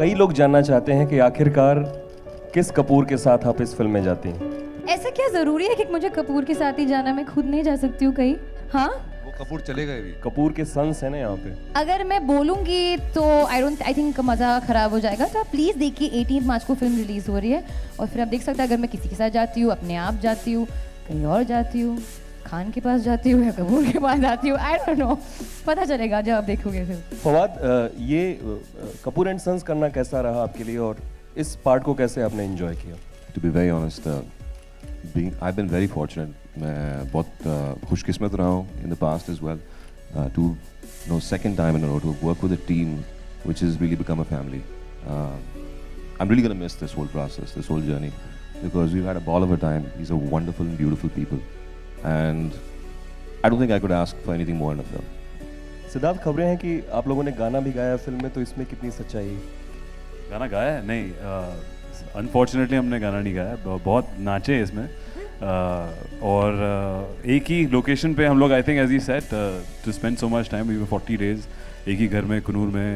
कई लोग जानना चाहते हैं कि आखिरकार किस कपूर के साथ आप इस फिल्म में जाती हैं। ऐसा क्या जरूरी है कि मुझे कपूर के साथ ही जाना, मैं खुद नहीं जा सकती हूँ कहीं? हाँ, वो कपूर चले गए भी। कपूर के सन्स है ना यहाँ पे। अगर मैं बोलूँगी तो आई थिंक मज़ा ख़राब हो जाएगा। तो आप प्लीज़ देखिए, 18 मार्च को फिल्म रिलीज़ हो रही है और फिर आप देख सकते हैं अगर मैं किसी के साथ जाती हूँ, अपने आप जाती हूँ, कहीं और जाती हूँ, खान के पास जाती हूँ या कपूर के पास जाती हूँ, आई डोंट नो, पता चलेगा जब आप देखोगे फिर। फवाद, ये कपूर एंड सन्स करना कैसा रहा आपके लिए और इस पार्ट को कैसे आपने एंजॉय किया? To be very honest, I've been very fortunate. मैं बहुत खुशकिस्मत रहा हूँ in the past as well. To second time in a row to work with a team which has really become a family. I'm really gonna miss this whole process, this whole journey, because we've had a ball of a time. These are wonderful and beautiful people, and I don't think I could ask for anything more in a film. Siddharth, खबरें हैं कि आप लोगों ने गाना भी गाया film में, तो इसमें कितनी सच्चाई है? गाना गाया है? नहीं, अनफॉर्चुनेटली हमने गाना नहीं गाया। बहुत नाचे इसमें और एक ही लोकेशन पे हम लोग, I think as you said, to spend so much time, we were 40 days एक ही घर में, कुनूर में।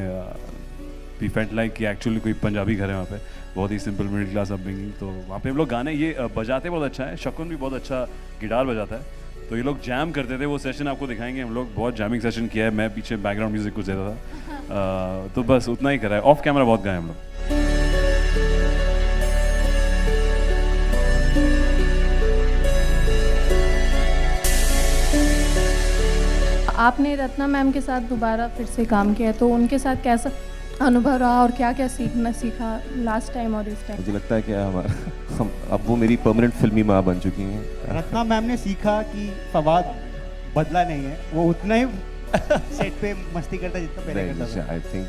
वी फेल्ट लाइक कि एक्चुअली कोई पंजाबी घर है वहाँ पे, बहुत ही सिंपल मिडिल क्लास अपब्रिंगिंग। तो वहाँ पे हम लोग गाने ये बजाते बहुत अच्छा है, शकुन भी बहुत अच्छा गिटार बजाता है, तो ये लोग जैम करते थे। वो सेशन आपको दिखाएंगे, हम लोग बहुत जैमिंग सेशन किया है, मैं पीछे बैकग्राउंड म्यूजिक कुछ देता था। तो बस उतना ही करा है, ऑफ कैमरा बहुत गाए हम लोग। आपने रत्ना मैम के साथ दोबारा फिर से काम किया, तो उनके साथ कैसा अनुभव रहा और क्या क्या सीखा लास्ट टाइम और इस टाइम? मुझे लगता है कि हम अब वो मेरी परमानेंट फिल्मी माँ बन चुकी हैं। रत्ना मैम ने सीखा कि फवाद बदला नहीं है, वो उतना ही सेट पे मस्ती करता जितना पहले करता था। आई थिंक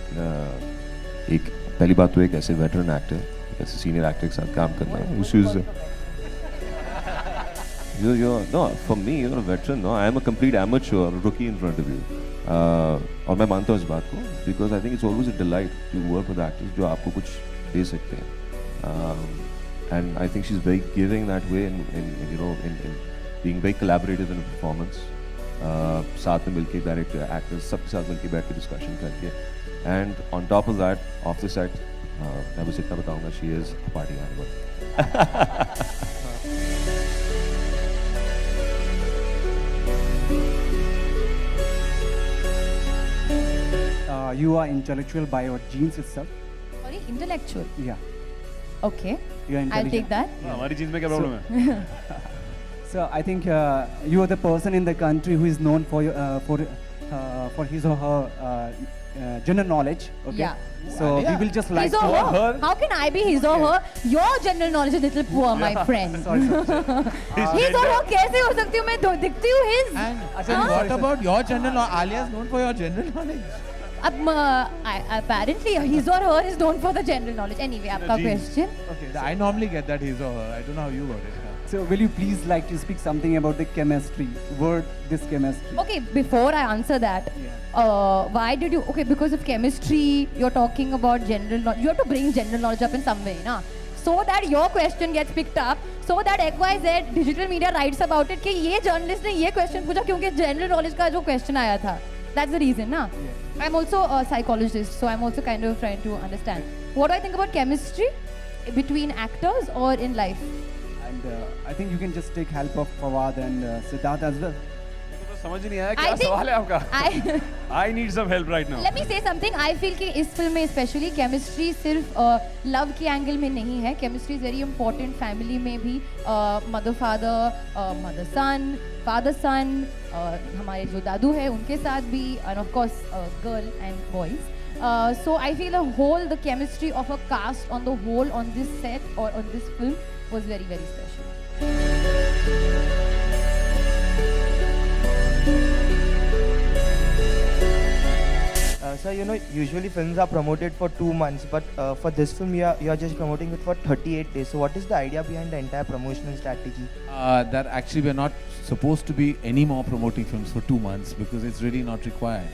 एक पहली बात तो एक ऐसे वेटरन एक्टर, ऐसे सीनियर एक्टर के साथ काम करना, which is no, for me, you're a veteran. No, I am a complete amateur, rookie in front of you. और मैं मानता हूँ इस बात को, because I think it's always a delight to work with actors जो आपको कुछ दे सकते हैं. And I think she's very giving that way, in being very collaborative in a performance. साथ में मिलके डायरेक्टर, एक्टर्स सबके साथ मिलके बैठ के डिस्कशन करके, and on top of that, off the set, मैं बस इतना बताऊँगा, she is a party animal. You are intellectual by your genes itself. Sorry, intellectual. Yeah. Okay, You are I'll intelligent. take that. हमारी चीज़ में क्या problem है? So I think you are the person in the country who is known for his or her general knowledge. Okay. Yeah. So we will just like His or to. her? How can I be his or her? Your general knowledge is little poor, my friend. Sorry. His or her कैसे हो सकती हूँ मैं? दिखती हूँ his. And what about your general knowledge? Alia is known for your general knowledge. अब apparently his or her is known for the general knowledge. Anyway, आपका question. Okay. I normally get that his or her. I don't know how you got it. So will you please like to speak something about the chemistry? This chemistry. Okay, before I answer that, why did you? Okay, because of chemistry, you're talking about general knowledge. You have to bring general knowledge up in some way, na? So that your question gets picked up, so that XYZ digital media writes about it कि ये journalist ने ये question पूछा क्योंकि general knowledge का जो question आया था. That's the reason, na? I'm also a psychologist, so I'm also kind of trying to understand. What do I think about chemistry between actors or in life? And I think you can just take help of Fawad and Siddharth as well. तो समझ ही नहीं आया I क्या think- सवाल है आपका? I need some help right now. Let me say something. I feel कि इस फिल्म में स्पेशली केमिस्ट्री सिर्फ लव के एंगल में नहीं है. Chemistry is very important family में भी. Mother father, mother son, father son, हमारे जो दादू है उनके साथ भी, and of course girl and boys. So I feel the chemistry of a cast on the whole on this set or on this film was very, very special. So usually films are promoted for 2 months, but for this film you are just promoting it for 38 days. So what is the idea behind the entire promotional strategy? That actually we're not supposed to be any more promoting films for 2 months because it's really not required.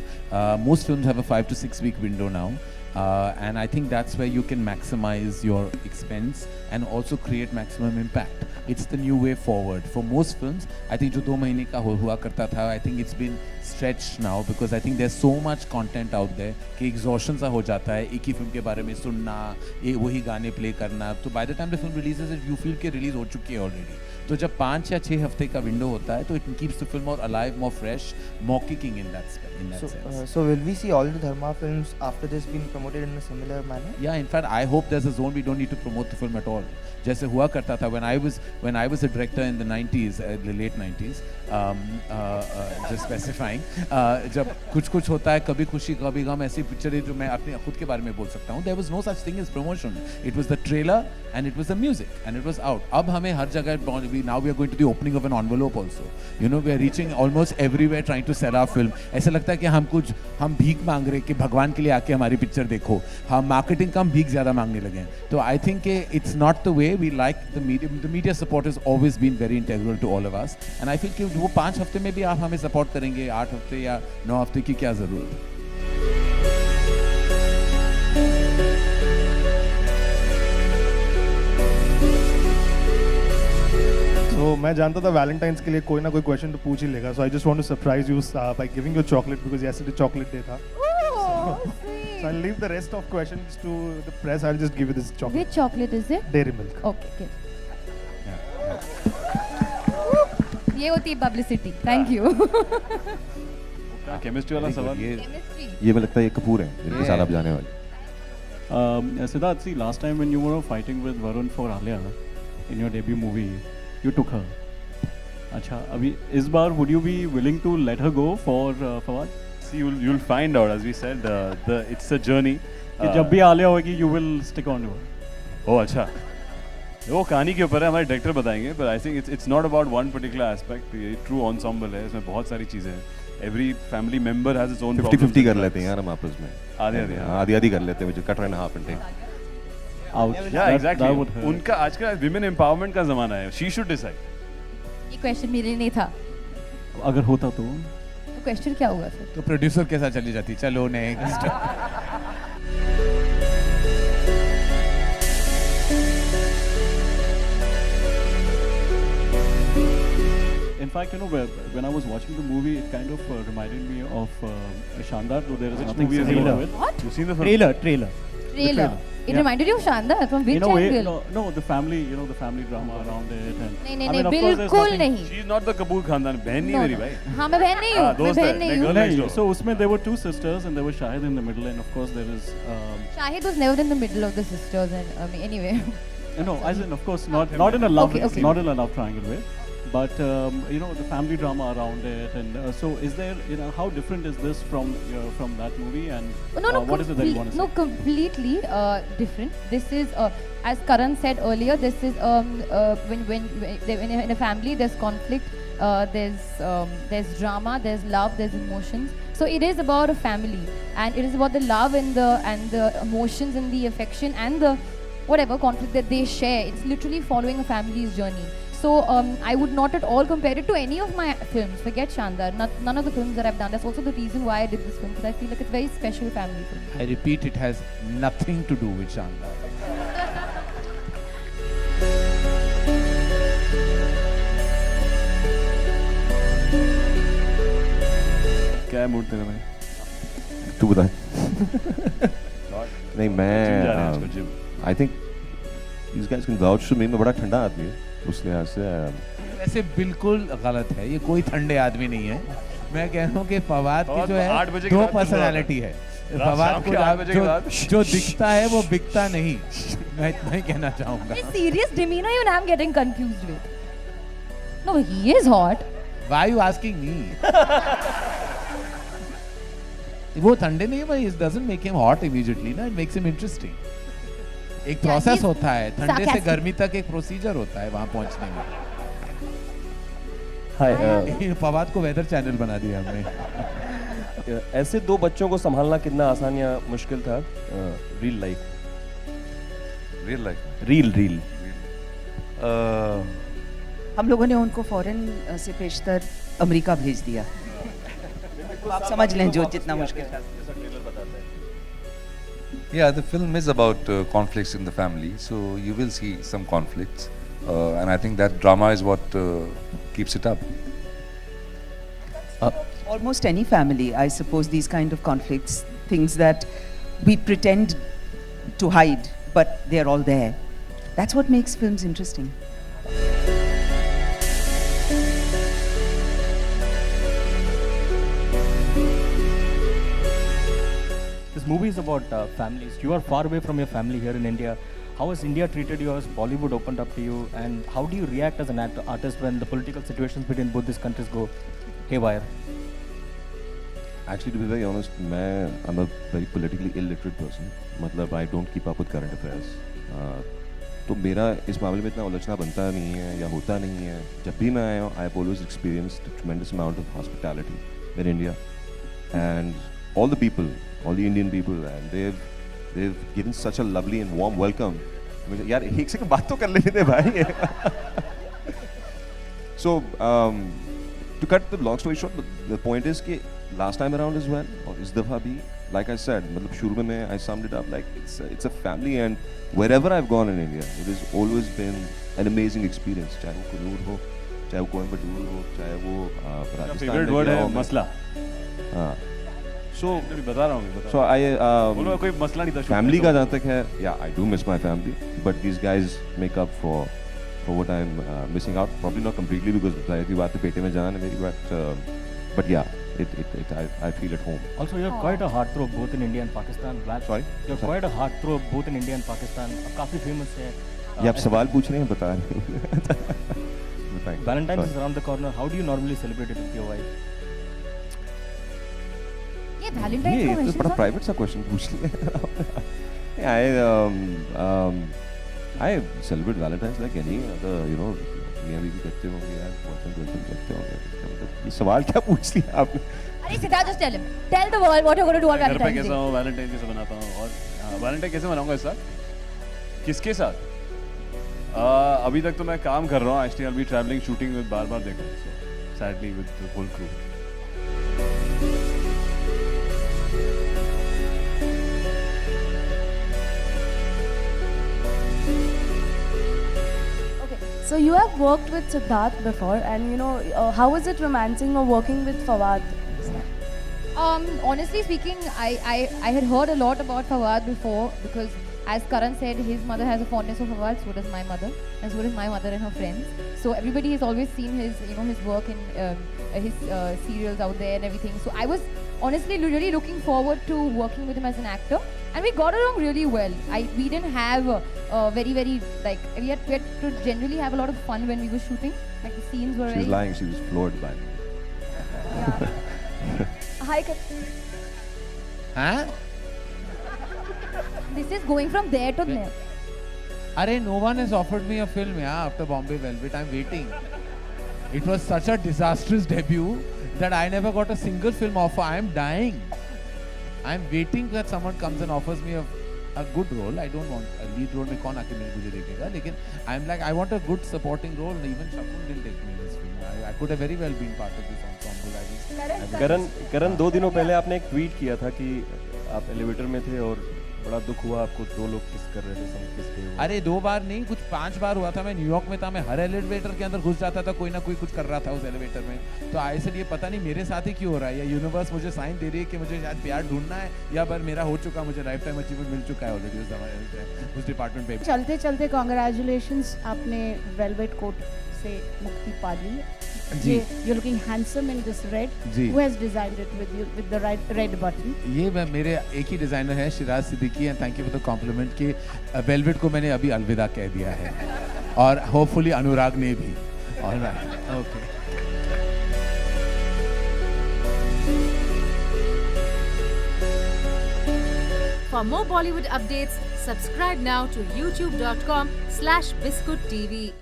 Most films have a 5 to 6 week window now. And I think that's where you can maximize your expense and also create maximum impact. it's the new way forward. For most films, I think जो 2 महीने का हुआ करता था, I think it's been stretched now because I think there's so much content out there कि exhaustion सा हो जाता है एक ही फिल्म के बारे में सुनना, वही गाने प्ले करना. तो by the time the film releases it, you feel कि रिलीज हो चुकी है ऑलरेडी. तो जब 5 या 6 हफ्ते का विंडो होता है तो it keeps the film more alive, more fresh, more kicking in that sense. So will we see all the Dharma films after this being promoted in a similar manner? Yeah, in fact, I hope there's a zone we don't need to promote the film at all. जैसे हुआ करता था when I was a director in the 90s, the late 90s, just specifying, जब कुछ होता है, कभी खुशी कभी गम, ऐसी पिक्चर है जो मैं अपने खुद के बारे में बोल सकता हूँ. There was no such thing as promotion. It was the trailer and it was the music and it was out. अब हमें हर जगह now we are going to the opening of an envelope also. You know, we are reaching almost everywhere trying to sell our film. ऐसा लगता है कि हम भीख मांग रहे कि भगवान के लिए आके हमारी पिक्चर देखो. हम मार्केटिंग कम भीख ज़्यादा मांगने लगे हैं. तो I think it's not the way we like the medium. The media support has always been very integral to all of us. And I feel कि वो 5 हफ्ते में भी आप हमें सपोर्ट करेंगे, 8 हफ्ते या 9 हफ्ते की क्या ज़रूरत है. तो मैं जानता था वैलेंटाइंस के लिए कोई ना कोई क्वेश्चन तो पूछ ही लेगा. So I just want to surprise you by giving you chocolate because yesterday chocolate day था. So I'll leave the rest of questions to the press. I'll just give you this chocolate. Which chocolate is it? Dairy milk. Okay. ये होती है publicity. Thank you. Chemistry वाला सवाल ये मैं लगता है ये कपूर है जिनके साथ आप जाने वाले. Siddharth, see, last time when you were fighting with Varun for Alia in your debut movie, you took her. अच्छा, अभी इस बार would you be willing to let her go for Fawad? See, you'll find out, as we said, it's a journey. कि जब भी आलिया होगी, you will stick on to her. Oh, अच्छा. वो कहानी के ऊपर है, हमारे डायरेक्टर बताएंगे. But I think it's not about one particular aspect. ये true ensemble है, इसमें बहुत सारी चीजें हैं. Every family member has its own 50-50 कर लेते हैं यार हम आपस में. आधी कर लेते हैं, cut and half and take. Ouch. Yeah, exactly. उनका आजकल women empowerment का ज़माना है. She should decide. ये क्वेश्चन मेरे नहीं था. अगर होता तो क्वेश्चन क्या होगा फिर? तो प्रोड्यूसर के साथ चली जाती. चलो next. In fact, you know, when I was watching the movie, it kind of reminded me of Shandar. Though there is nothing similar to it. What? You've seen the film? Trailer. It reminded you of Shandar from which in a way, angle? No, the family, you know, the family drama around it. And नहीं, बिल्कुल नहीं. She is not the Kapoor खानदान. बहन नहीं मेरी भाई. हाँ, मैं बहन नहीं हूँ. मैं बहन नहीं हूँ. नहीं. So उसमें there were 2 sisters and there was Shahid in the middle, and of course there is. Shahid was never in the middle of the sisters, and anyway. No, as in of course not in a love, Okay. not in a love triangle way. But you know, the family drama around it, and so is there, you know, how different is this from that movie, and what is it that you want to say? No, completely different. This is, as Karan said earlier, this is when in a family there's conflict, there's drama, there's love, there's emotions. So it is about a family, and it is about the love and the emotions and the affection and the whatever conflict that they share. It's literally following a family's journey. So I would not at all compare it to any of my films. Forget Shandar. None of the films that I've done. That's also the reason why I did this film, because I feel like it's a very special family film. I repeat, it has nothing to do with Shandar. क्या है mood तेरा भाई? तू बता. नहीं मैं I think these guys can vouch to me. मैं बड़ा ठंडा आदमी हूँ उस लिहाज से. वैसे बिल्कुल गलत है. ये कोई ठंडे आदमी नहीं है. मैं कह रहा हूँ कि फवाद की जो है 2 पर्सनालिटी है. फवाद को जो दिखता है वो बिकता नहीं. मैं इतना ही कहना चाहूँगा. Serious demeanor you I'm getting confused with. No, he is hot. Why are you asking me? वो ठंडे नहीं भाई. It doesn't make him hot immediately. ना, it makes him interesting. एक प्रोसेस होता है. ठंडे से गर्मी तक एक प्रोसीजर होता है वहाँ पहुँचने में. हाय. फवाद को वेदर चैनल बना दिया हमने. ऐसे 2 बच्चों को संभालना कितना आसान या मुश्किल था? Real life. रील हम लोगों ने उनको फॉरेन से पेशतर अमेरिका भेज दिया. आप समझ लें जो जितना मुश्किल था. Yeah, the film is about conflicts in the family, so you will see some conflicts. and I think that drama is what keeps it up. Almost any family, I suppose, these kind of conflicts, things that we pretend to hide, but they're all there. That's what makes films interesting. This movie is about families. You are far away from your family here in India. How has India treated you? Has Bollywood opened up to you? And how do you react as an artist when the political situations between both these countries go haywire? Actually, to be very honest, I'm a very politically illiterate person. मतलब I don't keep up with current affairs. तो मेरा इस मामले में इतना उलझना बनता नहीं है या होता नहीं है. जब भी मैं आया हूँ, I have always experienced a tremendous amount of hospitality in India, and all the people, all the Indian people, and they've given such a lovely and warm welcome. यार एक सेकंड बात तो कर लेने दे भाई. So to cut the long story short, the point is कि last time around as well, और इस दफा भी, like I said, मतलब शुरू में I summed it up like it's a family, and wherever I've gone in India, it has always been an amazing experience. चाहे वो कुन्नूर हो, चाहे वो कोयम्बटूर हो, चाहे वो राजस्थान में. फेवरेट वर्ड है मसला. हाँ. So बता रहा हूँ. So I बोलो कोई मसला नहीं था. family का जहाँ तक है, yeah, I do miss my family, but these guys make up for what I'm missing out. Probably not completely because जाहिर सी बात है पेटे में जान है मेरी, but yeah, I feel at home. Also, you're quite a heartthrob both in India and Pakistan. Sorry? You're quite a heartthrob both in India and Pakistan. आप काफी famous है. ये आप सवाल पूछ रहे हैं, बता रहे हैं. Valentine's is around the corner. How do you normally celebrate it with your wife? ये Valentine's का ये तो बड़ा private सा question पूछ लिया. I celebrate Valentine's like any other, you know, मियाँ बीवी करते होंगे यार, boyfriend girlfriend करते होंगे. ये सवाल क्या पूछ लिया आपने? अरे Siddharth, just tell him. Tell the world what you're going to do on घर पे Valentine's कैसा Day. हूँ, Valentine कैसे मनाता हूँ, और Valentine कैसे मनाऊंगा इस साल? किसके साथ? अभी तक तो मैं काम कर रहा हूँ. Actually, I'll be traveling, shooting with बार देखो. So sadly with the whole crew. So you have worked with Siddharth before, and you know, how is it romancing or working with Fawad? Honestly speaking, I had heard a lot about Fawad before, because as Karan said, his mother has a fondness for Fawad, so does my mother, and so does my mother and her friends. So everybody has always seen his, you know, his work in his serials out there and everything. So I was honestly really looking forward to working with him as an actor, and we got along really well. We didn't have very like we had to generally have a lot of fun when we were shooting. Like the scenes were. She was lying. She was floored by me. Hi. Huh? This is going from there to there. Arey, no one has offered me a film, yeah, after Bombay Velvet. I'm waiting. It was such a disastrous debut that I never got a single film offer. I'm dying. I'm waiting that someone comes and offers me a good role. I don't want a lead role. में कौन आके मुझे देखेगा? लेकिन I'm like, I want a good supporting role. Even Shakun didn't take me in this film. I could have very well been part of this ensemble. करण 2 दिनों पहले आपने एक ट्वीट किया था कि आप एलिवेटर में थे और बड़ा दुख हुआ आपको, 2 लोग किस कर रहे थे, सब किस के. अरे 2 बार नहीं, कुछ 5 बार हुआ था. मैं न्यूयॉर्क में था, मैं हर एलिवेटर के अंदर घुस जाता था, कोई ना कोई कुछ कर रहा था उस एलिवेटर में. तो ऐसे ये पता नहीं मेरे साथ ही क्यों हो रहा है, या यूनिवर्स मुझे साइन दे रही है कि मुझे शायद प्यार ढूंढना है, या पर मेरा हो चुका, मुझे लाइफ टाइम अचीवमेंट मिल चुका है ऑलरेडी उस डिपार्टमेंट पे. चलते चलते कॉन्ग्रेचुलेशंस, आपने वेलवेट कोट से मुक्ति पा ली. You're looking handsome in this red. Who has designed it with you with the red button? ये मेरे एक ही डिजाइनर है, Shiraz Siddiqui, and thank you for the compliment कि वेलवेट को मैंने अभी अलविदा कह दिया है, और होपफुली अनुराग ने भी. Alright, okay. For more Bollywood updates, subscribe now to youtube.com/biscuittv.